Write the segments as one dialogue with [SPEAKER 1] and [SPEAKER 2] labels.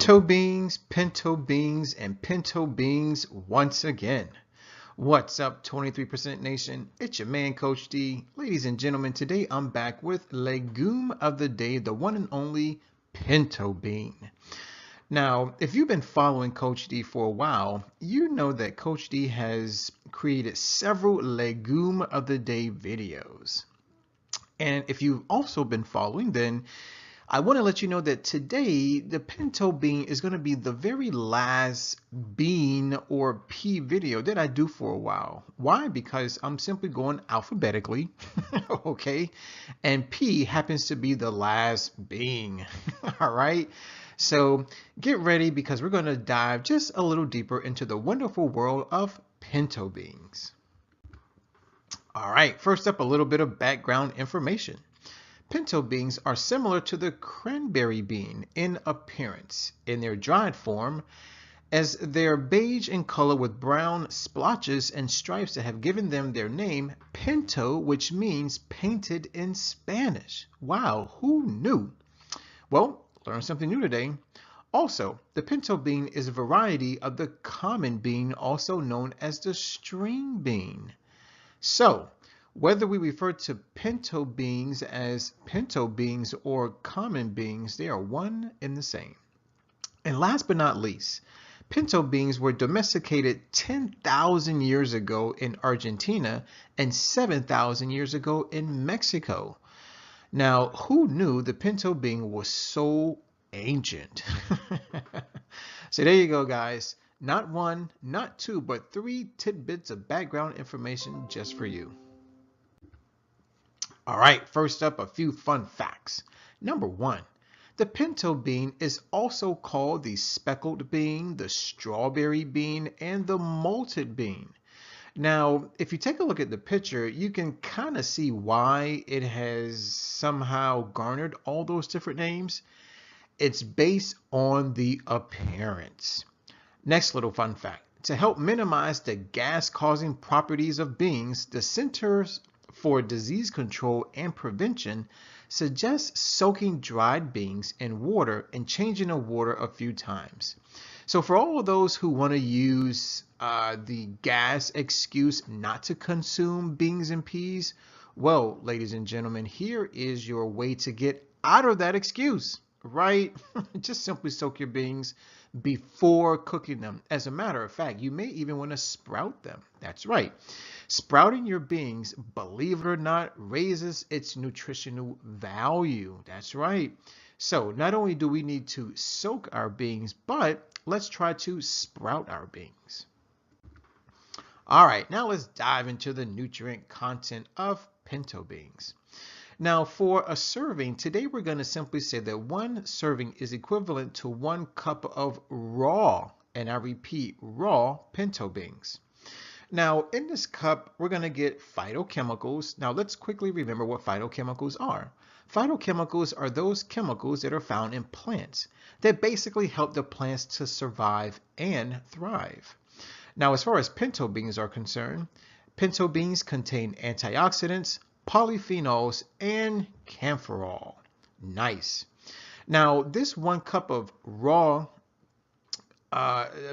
[SPEAKER 1] Pinto beans, and pinto beans once again. What's up, 23% Nation? It's your man, Coach D. Ladies and gentlemen, today I'm back with legume of the day, the one and only pinto bean. Now, if you've been following Coach D for a while, you know that Coach D has created several legume of the day videos. And if you've also been following, then I want to let you know that today the pinto bean is going to be the very last bean or pea video that I do for a while. Why? Because I'm simply going alphabetically, okay? And pea happens to be the last bean, all right? So get ready because we're going to dive just a little deeper into the wonderful world of pinto beans. All right, first up, a little bit of background information. Pinto beans are similar to the cranberry bean in appearance, in their dried form, as they're beige in color with brown splotches and stripes that have given them their name, pinto, which means painted in Spanish. Wow, who knew? Well, learn something new today. Also, the pinto bean is a variety of the common bean, also known as the string bean. So, whether we refer to pinto beans as pinto beans or common beans, they are one and the same. And last but not least, pinto beans were domesticated 10,000 years ago in Argentina and 7,000 years ago in Mexico. Now, who knew the pinto bean was so ancient? So there you go, guys. Not one, not two, but 3 tidbits of background information just for you. All right, first up, a few fun facts. Number 1, the pinto bean is also called the speckled bean, the strawberry bean, and the malted bean. Now, if you take a look at the picture, you can kind of see why it has somehow garnered all those different names. It's based on the appearance. Next little fun fact. To help minimize the gas-causing properties of beans, the Centers for Disease Control and Prevention suggests soaking dried beans in water and changing the water a few times. So for all of those who want to use the gas excuse not to consume beans and peas, well, ladies and gentlemen, here is your way to get out of that excuse, right? Just simply soak your beans before cooking them. As a matter of fact, you may even want to sprout them. That's right. Sprouting your beans, believe it or not, raises its nutritional value. That's right. So not only do we need to soak our beans, but let's try to sprout our beans. All right, now let's dive into the nutrient content of pinto beans. Now for a serving, today we're going to simply say that 1 serving is equivalent to 1 cup of raw, and I repeat, raw pinto beans. Now in this cup, we're going to get phytochemicals. Now let's quickly remember what phytochemicals are. Phytochemicals are those chemicals that are found in plants that basically help the plants to survive and thrive. Now as far as pinto beans are concerned, pinto beans contain antioxidants, polyphenols, and camphorol. Nice. Now, this 1 cup of raw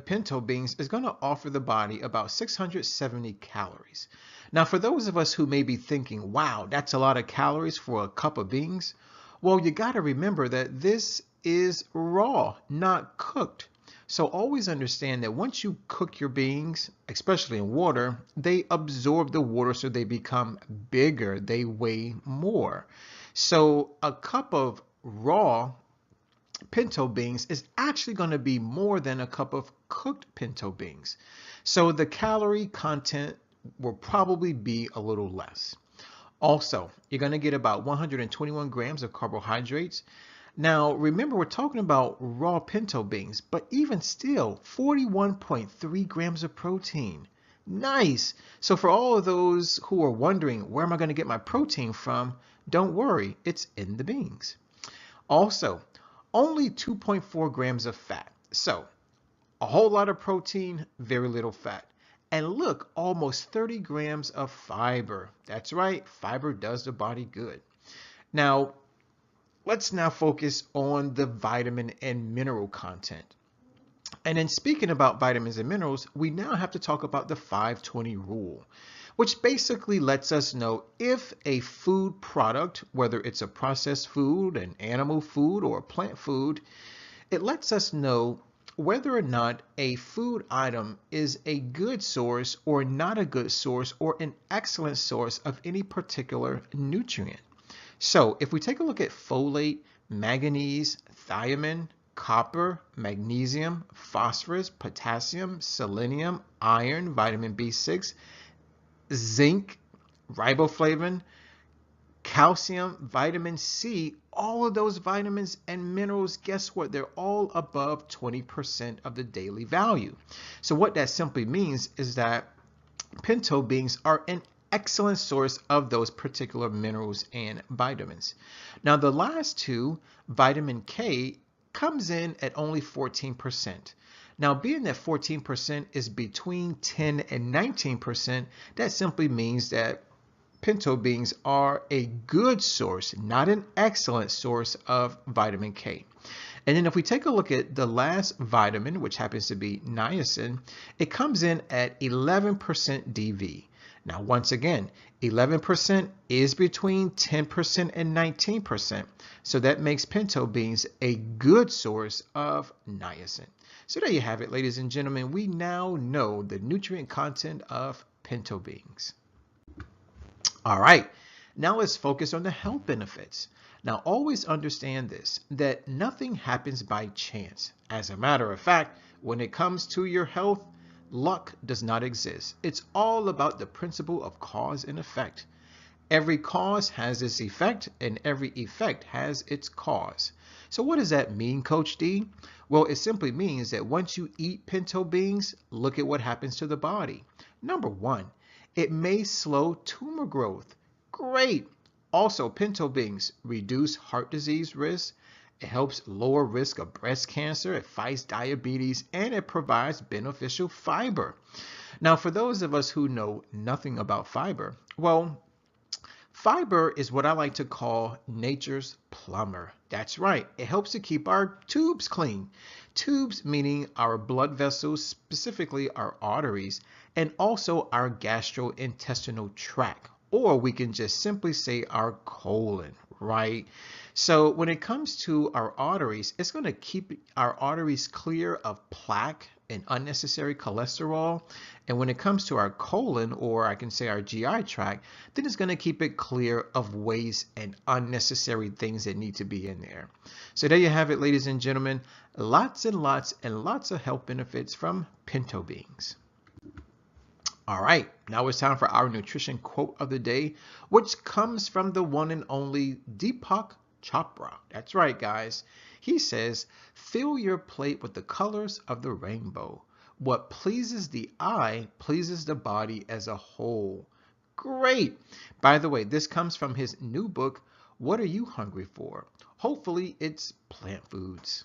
[SPEAKER 1] pinto beans is going to offer the body about 670 calories. Now, for those of us who may be thinking, wow, that's a lot of calories for a cup of beans, well, you got to remember that this is raw, not cooked. So always understand that once you cook your beans, especially in water, they absorb the water so they become bigger, they weigh more. So a cup of raw pinto beans is actually going to be more than a cup of cooked pinto beans. So the calorie content will probably be a little less. Also, you're going to get about 121 grams of carbohydrates. Now, remember, we're talking about raw pinto beans, but even still, 41.3 grams of protein. Nice. So for all of those who are wondering, where am I going to get my protein from? Don't worry, it's in the beans. Also, only 2.4 grams of fat. So a whole lot of protein, very little fat. And look, almost 30 grams of fiber. That's right, fiber does the body good. Now, let's now focus on the vitamin and mineral content. And then speaking about vitamins and minerals, we now have to talk about the 520 rule, which basically lets us know if a food product, whether it's a processed food, an animal food, or a plant food, it lets us know whether or not a food item is a good source or not a good source or an excellent source of any particular nutrient. So if we take a look at folate, manganese, thiamine, copper, magnesium, phosphorus, potassium, selenium, iron, vitamin B6, zinc, riboflavin, calcium, vitamin C, all of those vitamins and minerals, guess what? They're all above 20% of the daily value. So what that simply means is that pinto beans are an excellent source of those particular minerals and vitamins. Now the last two, vitamin K, comes in at only 14%. Now being that 14% is between 10 and 19%, that simply means that pinto beans are a good source, not an excellent source of vitamin K. And then if we take a look at the last vitamin, which happens to be niacin, it comes in at 11% DV. Now, once again, 11% is between 10% and 19%. So that makes pinto beans a good source of niacin. So there you have it, ladies and gentlemen. We now know the nutrient content of pinto beans. All right, now let's focus on the health benefits. Now always understand this, that nothing happens by chance. As a matter of fact, when it comes to your health, luck does not exist. It's all about the principle of cause and effect. Every cause has its effect, and every effect has its cause. So what does that mean, Coach D? Well, it simply means that once you eat pinto beans, look at what happens to the body. Number one, it may slow tumor growth. Great. Also, pinto beans reduce heart disease risk. It helps lower risk of breast cancer. It fights diabetes, and it provides beneficial fiber. Now, for those of us who know nothing about fiber, well, fiber is what I like to call nature's plumber. That's right. It helps to keep our tubes clean. Tubes meaning our blood vessels, specifically our arteries, and also our gastrointestinal tract, or we can just simply say our colon, right? So when it comes to our arteries, it's going to keep our arteries clear of plaque and unnecessary cholesterol. And when it comes to our colon, or I can say our GI tract, then it's going to keep it clear of waste and unnecessary things that need to be in there. So there you have it, ladies and gentlemen. Lots and lots and lots of health benefits from pinto beans. All right, now it's time for our nutrition quote of the day, which comes from the one and only Deepak Chopra. That's right, guys. He says, fill your plate with the colors of the rainbow. What pleases the eye pleases the body as a whole. Great. By the way, this comes from his new book, What Are You Hungry For? Hopefully it's plant foods.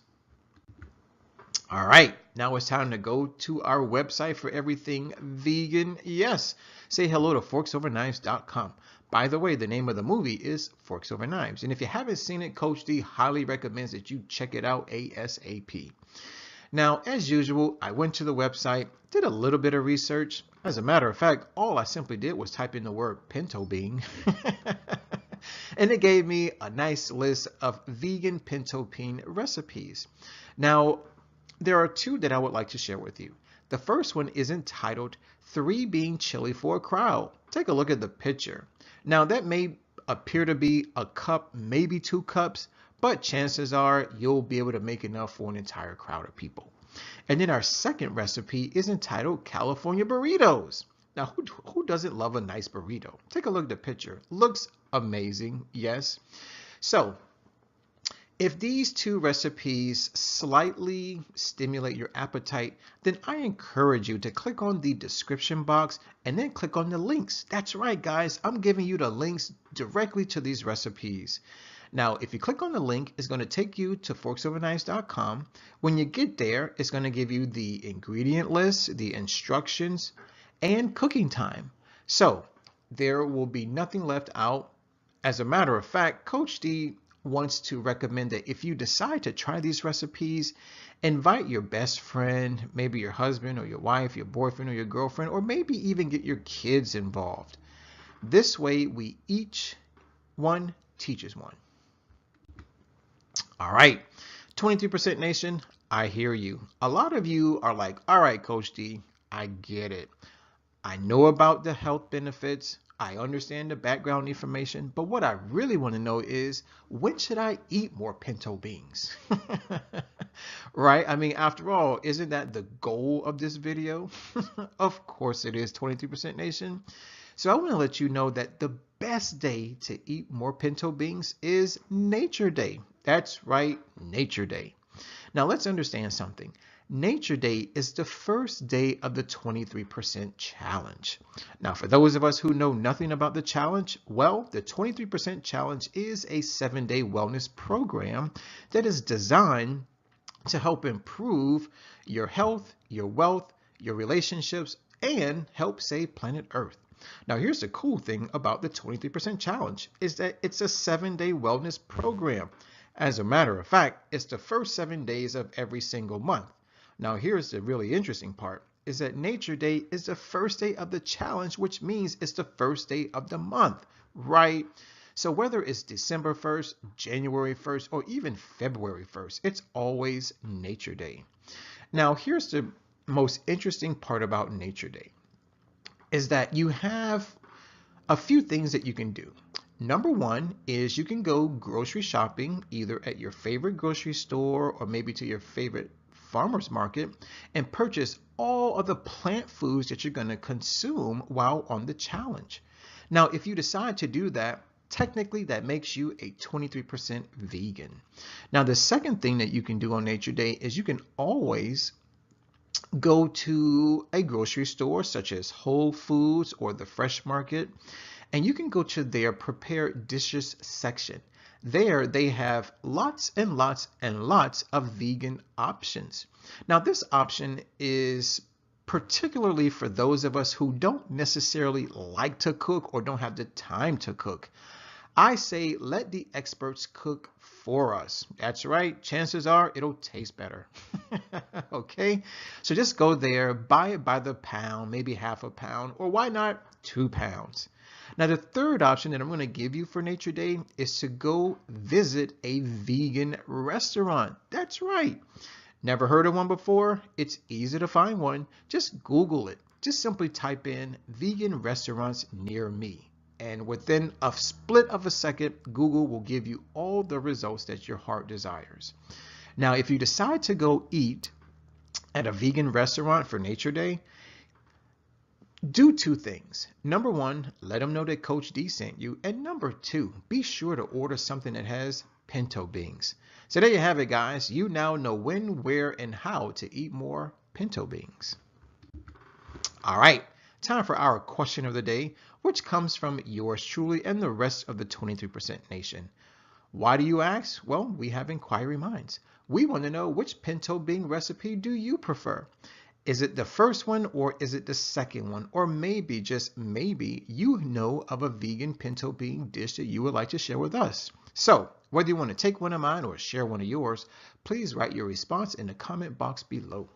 [SPEAKER 1] All right, now it's time to go to our website for everything vegan. Yes, say hello to forksOverKnives.com. By the way, the name of the movie is Forks Over Knives. And if you haven't seen it, Coach D highly recommends that you check it out ASAP. Now, as usual, I went to the website, did a little bit of research. As a matter of fact, all I simply did was type in the word pinto bean. And it gave me a nice list of vegan pinto bean recipes. Now, there are two that I would like to share with you. The first one is entitled 3 Bean Chili for a Crowd. Take a look at the picture. Now that may appear to be a cup, maybe 2 cups, but chances are you'll be able to make enough for an entire crowd of people. And then our second recipe is entitled California Burritos. Now who doesn't love a nice burrito? Take a look at the picture. Looks amazing, yes. So if these two recipes slightly stimulate your appetite, then I encourage you to click on the description box and then click on the links. That's right, guys. I'm giving you the links directly to these recipes. Now, if you click on the link, it's going to take you to forksOverKnives.com. When you get there, it's going to give you the ingredient list, the instructions, and cooking time. So there will be nothing left out. As a matter of fact, Coach D wants to recommend that if you decide to try these recipes, invite your best friend, maybe your husband or your wife, your boyfriend or your girlfriend, or maybe even get your kids involved. This way, we each one teaches one. All right, 23% Nation, I hear you. A lot of you are like, all right, Coach D, I get it. I know about the health benefits. I understand the background information, but what I really want to know is, when should I eat more pinto beans? Right? I mean, after all, isn't that the goal of this video? Of course it is, 23% Nation. So I want to let you know that the best day to eat more pinto beans is Nature Day. That's right, Nature Day. Now let's understand something. Nature Day is the first day of the 23% challenge. Now, for those of us who know nothing about the challenge, well, the 23% challenge is a 7-day wellness program that is designed to help improve your health, your wealth, your relationships, and help save planet Earth. Now, here's the cool thing about the 23% challenge is that it's a 7-day wellness program. As a matter of fact, it's the first 7 days of every single month. Now, here's the really interesting part, is that Nature Day is the first day of the challenge, which means it's the first day of the month, right? So whether it's December 1st, January 1st, or even February 1st, it's always Nature Day. Now, here's the most interesting part about Nature Day, is that you have a few things that you can do. Number one is you can go grocery shopping either at your favorite grocery store or maybe to your favorite farmer's market and purchase all of the plant foods that you're going to consume while on the challenge. Now, if you decide to do that, technically that makes you a 23% vegan. Now, the second thing that you can do on Nature Day is you can always go to a grocery store such as Whole Foods or the Fresh Market, and you can go to their prepared dishes section. There they have lots and lots and lots of vegan options. Now, this option is particularly for those of us who don't necessarily like to cook or don't have the time to cook. I say let the experts cook for us. That's right. Chances are it'll taste better. Okay, so just go there, buy it by the pound, maybe half a pound, or why not 2 pounds. Now, the third option that I'm going to give you for Nature Day is to go visit a vegan restaurant. That's right. Never heard of one before? It's easy to find one. Just Google it. Just simply type in vegan restaurants near me. And within a split of a second, Google will give you all the results that your heart desires. Now, if you decide to go eat at a vegan restaurant for Nature Day, do 2 things. Number 1, let them know that Coach D sent you. And number 2, be sure to order something that has pinto beans. So there you have it, guys. You now know when, where, and how to eat more pinto beans. All right, time for our question of the day, which comes from yours truly and the rest of the 23% Nation. Why do you ask? Well, we have inquiry minds. We want to know, which pinto bean recipe do you prefer? Is it the first one or is it the second one? Or maybe, just maybe, you know of a vegan pinto bean dish that you would like to share with us. So, whether you want to take one of mine or share one of yours, please write your response in the comment box below.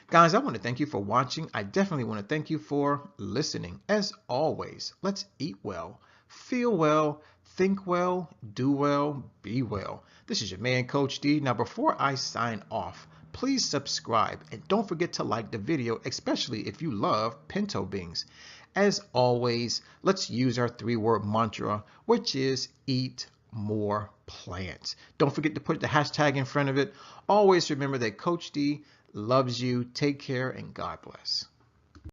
[SPEAKER 1] Guys, I want to thank you for watching. I definitely want to thank you for listening. As always, let's eat well, feel well, think well, do well, be well. This is your man, Coach D. Now, before I sign off, please subscribe and don't forget to like the video, especially if you love pinto beans. As always, let's use our 3-word mantra, which is eat more plants. Don't forget to put the hashtag in front of it. Always remember that Coach D loves you. Take care and God bless.